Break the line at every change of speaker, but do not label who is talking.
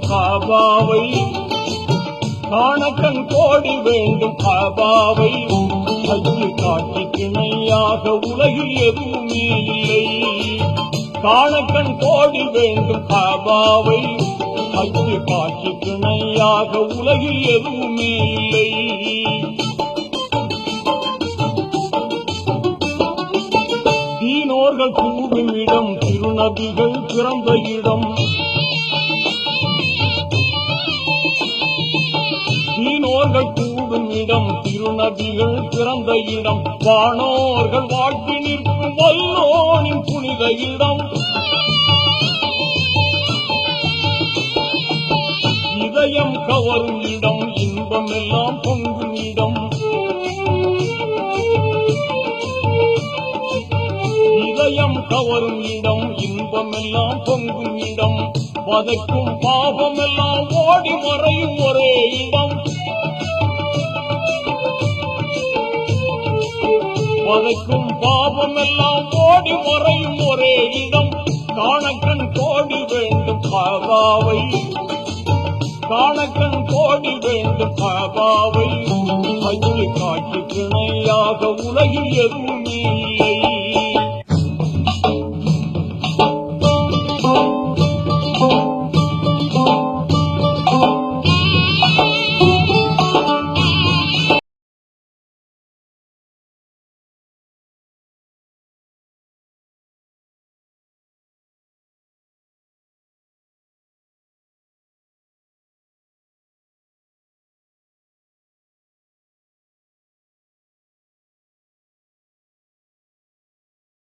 காபாவை காணக்கண் கோடி வேண்டும் காபாவை அச்சு காட்சிக்கு இணையாக உலகில் எதுவுமே இல்லை காணக்கண் கோடி வேண்டும் காபாவை அச்சு காட்சிக்கு இணையாக உலகில் எதுவுமே இல்லை தீனோர்கள் கூடும் இடம் திருநபிகள் பிறந்த இடம் தீனோர்கள் கூடும் இடம் திருநபிகள் பிறந்த இடம் வானோர்கள் வாழ்க்கை நிற்கும் வல்லோனின் புனித இடம் இதயம் கவரும் இடம் இன்பம் எல்லாம் பொங்கும் இடம் இதயம் கவரும் இடம் இன்பம் எல்லாம் பொங்கும் இடம் வதைக்கும் பாவம் எல்லாம் ஓடி மறையும் ஒரே இடம் வதைக்கும் பாவம் எல்லாம் ஓடி மறையும் ஒரே இடம் காணக்கண் கோடி வேண்டும் காபாவை காணக்கண் கோடி வேண்டும் காபாவை அச்சு காட்சிக்கு இணையாக உலகில் எதுவுமே